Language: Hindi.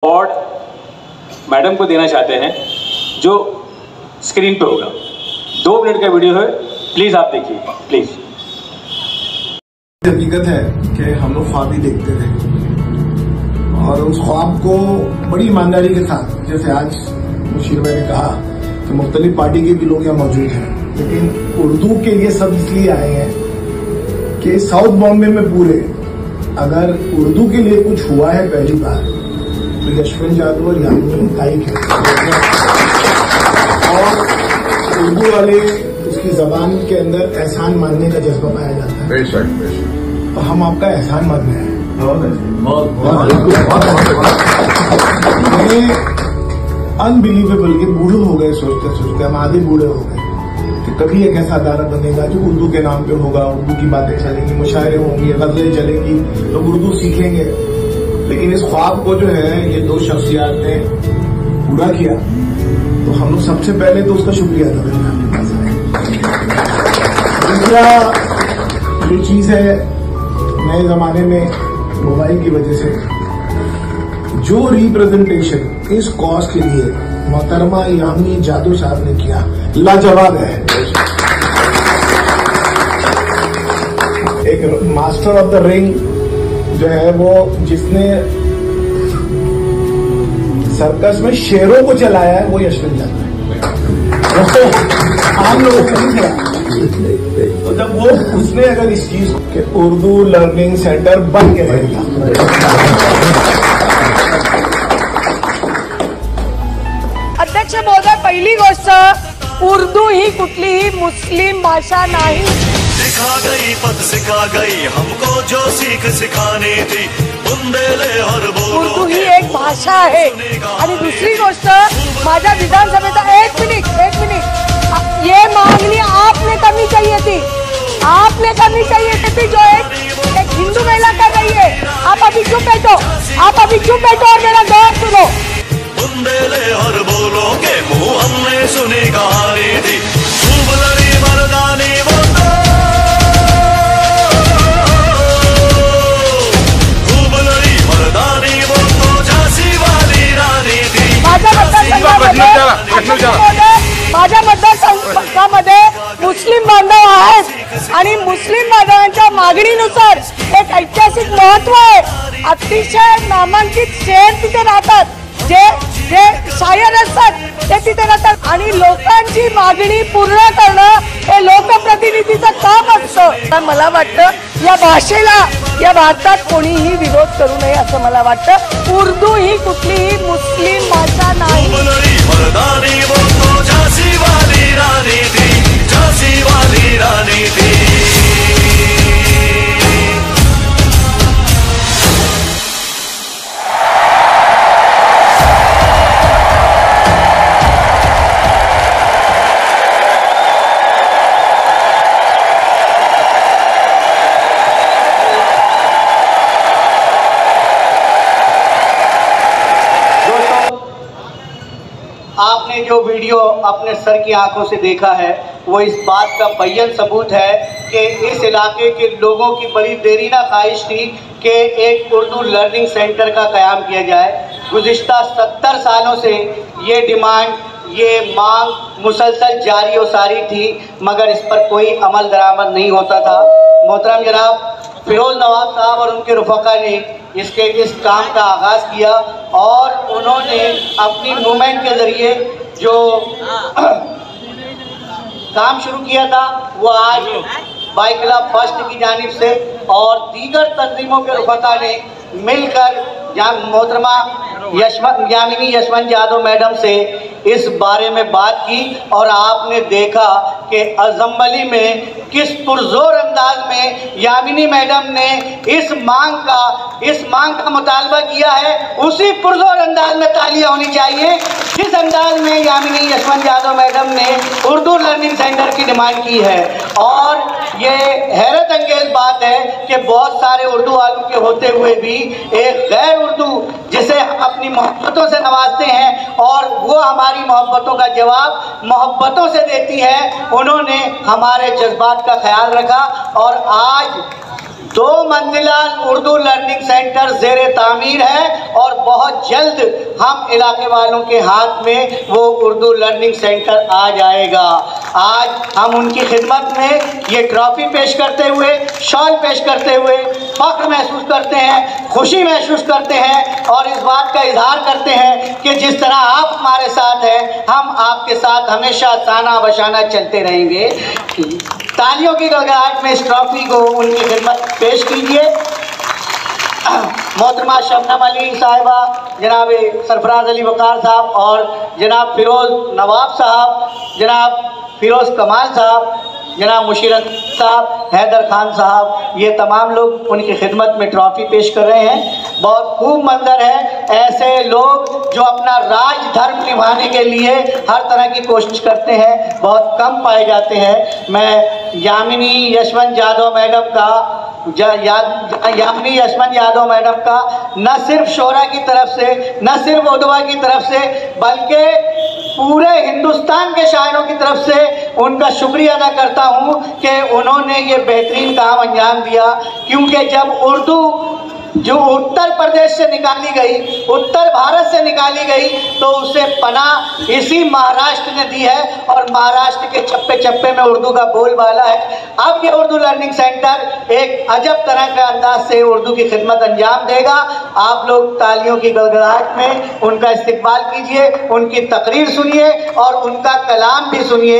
अवार्ड मैडम को देना चाहते हैं जो स्क्रीन पे होगा। 2 मिनट का वीडियो है, प्लीज आप देखिए प्लीज। हकीकत है कि हम लोग ख्वाब ही देखते थे और उस ख्वाब को बड़ी ईमानदारी के साथ, जैसे आज मुशीर भाई ने कहा कि मुख्तलिफ पार्टी के भी लोग यहाँ मौजूद हैं, लेकिन उर्दू के लिए सब इसलिए आए हैं कि साउथ बॉम्बे में पूरे अगर उर्दू के लिए कुछ हुआ है पहली बार तो यशवंत जादव और यामिनी काइक है। और उर्दू वाले उसकी जबान के अंदर एहसान मानने का जज्बा पाया जाता है। बेशक तो हम आपका एहसान मान रहे हैं। अनबिलीवेबल के बूढ़े हो गए सोचते सोचते, हम आधे बूढ़े हो गए कि कभी एक ऐसा अदारा बनेगा जो उर्दू के नाम पे होगा, उर्दू की बातें चलेंगी, मुशायरे होंगी, गजलें चलेंगी, लोग उर्दू सीखेंगे। लेकिन इस ख्वाब को जो है ये 2 शख्सियात ने पूरा किया, तो हम लोग सबसे पहले तो उसका शुक्रिया अदा करना आपके पास है। दूसरा जो चीज है, नए जमाने में मोबाइल की वजह से जो रिप्रेजेंटेशन इस कॉज के लिए मोहतरमा यामिनी जादव साहब ने किया, लाजवाब है। एक मास्टर ऑफ द रिंग जो है वो, जिसने सर्कस में शेरों को चलाया है, वो यशवंत जादव है। आम लोगों को नहीं चला। तो जब वो उसने अगर इस चीज के उर्दू लर्निंग सेंटर बन के रहेगा, अध्यक्ष महोदय, पहिली गोष्ट, उर्दू ही कुठलीही मुस्लिम भाषा नाही। सिखा गई पद सिखा गई हमको जो सीख सिखानी थी, बुंदेले और बोलो उर्दू ही एक भाषा आहे। आणि दुसरी गोष्ट, माझ्या विधानसभेचा एक मिनिट ये मांगनी आपने करनी चाहिए थी, आपने करनी चाहिए थी जो एक हिंदू महिला कर रही है। आप अभी चुप बैठो और मेरा गौर सुनो। बुंदेले और बोलो के मुंह हमने सुनी कहानी थी, खूब लड़ी मर्दानी वो तो, खूब लड़ी मर्दानी वो तो झांसी वाली रानी थी। माझ्या मतदारसंघामध्ये मुस्लिम बांधव आहेत आणि मुस्लिम बांधवांच्या मागणीनुसार एक ऐतिहासिक महत्व आहे। अतिशय नामांकित शेर तिथे राहतात, जे शायर असतात ते तिथे राहतात आणि लोकांची मागणी पूर्ण करणं हे लोकप्रतिनिधीचं काम असतं। मला वाटतं या भाषेला या भारतात कोणीही विरोध करू नये असं मला वाटतं। उर्दू ही कुठलीही मुस्लिम भाषा नाही। मर्दानी वो तो झांसी वाली रानी थी, झांसी वाली रानी थी। आपने जो वीडियो अपने सर की आंखों से देखा है वो इस बात का बय्यन सबूत है कि इस इलाके के लोगों की बड़ी देरीना ख्वाहिश थी कि एक उर्दू लर्निंग सेंटर का क़याम किया जाए। गुज़िश्ता 70 सालों से ये डिमांड, ये मांग मुसलसल जारी और सारी थी, मगर इस पर कोई अमल दरामद नहीं होता था। मोहतरम जनाब फिरोज नवाब साहब और उनके रुफ़क़ा ने इस काम का आगाज़ किया और उन्होंने अपनी मूवमेंट के ज़रिए जो काम शुरू किया था वो आज बाई क्लब फर्स्ट की जानिब से और दीगर तंजीमों के रुफ़क़ा ने मिलकर मोहतरमा यामिनी यशवंत जादव मैडम से इस बारे में बात की और आपने देखा कि असेंबली में किस पुरजोर अंदाज में यामिनी मैडम ने इस मांग का मुतालबा किया है। उसी पुरजोर अंदाज में तालियां होनी चाहिए जिस अंदाज में यामिनी यशवंत जादव मैडम ने उर्दू लर्निंग सेंटर की डिमांड की है। और ये हैरत अंगेज बात है कि बहुत सारे उर्दू आलू के होते हुए भी एक गैर उर्दू जिसे अपनी मोहब्बतों से नवाजते हैं और वो हमारी मोहब्बतों का जवाब मोहब्बतों से देती है, उन्होंने हमारे जज्बात का ख्याल रखा और आज 2 मंजिला उर्दू लर्निंग सेंटर ज़ेरे तामीर है और बहुत जल्द हम इलाके वालों के हाथ में वो उर्दू लर्निंग सेंटर आ जाएगा। आज हम उनकी खिदमत में ये ट्रॉफी पेश करते हुए, शॉल पेश करते हुए फख्र महसूस करते हैं, खुशी महसूस करते हैं और इस बात का इजहार करते हैं कि जिस तरह आप हमारे साथ हैं, हम आपके साथ हमेशा ताना बशाना चलते रहेंगे। तालियों की गड़गड़ाहट में इस ट्रॉफी को उनकी खिदमत पेश कीजिए। मोहतरमा शबनम अली साहिबा, जनाब सरफराज अली वकार साहब और जनाब फिरोज़ नवाब साहब, जनाब फिरोज़ कमाल साहब, जनाब मुशीरत साहब, हैदर खान साहब, ये तमाम लोग उनकी खिदमत में ट्रॉफ़ी पेश कर रहे हैं। बहुत खूब मंजर है, ऐसे लोग जो अपना राज धर्म निभाने के लिए हर तरह की कोशिश करते हैं, बहुत कम पाए जाते हैं। मैं यामिनी यशवंत यादव मैडम का यामिनी यशवंत यादव मैडम का न सिर्फ शोरा की तरफ से, न सिर्फ उदवा की तरफ से, बल्कि पूरे हिंदुस्तान के शायरों की तरफ से उनका शुक्रिया अदा करता हूं कि उन्होंने ये बेहतरीन काम अंजाम दिया। क्योंकि जब उर्दू जो उत्तर प्रदेश से निकाली गई, उत्तर भारत से निकाली गई, तो उसे पनाह इसी महाराष्ट्र ने दी है और महाराष्ट्र के चप्पे चप्पे में उर्दू का बोलबाला है। अब ये उर्दू लर्निंग सेंटर एक अजब तरह के अंदाज से उर्दू की खिदमत अंजाम देगा। आप लोग तालियों की गड़गड़ाहट में उनका इस्तकबाल कीजिए, उनकी तकरीर सुनिए और उनका कलाम भी सुनिए।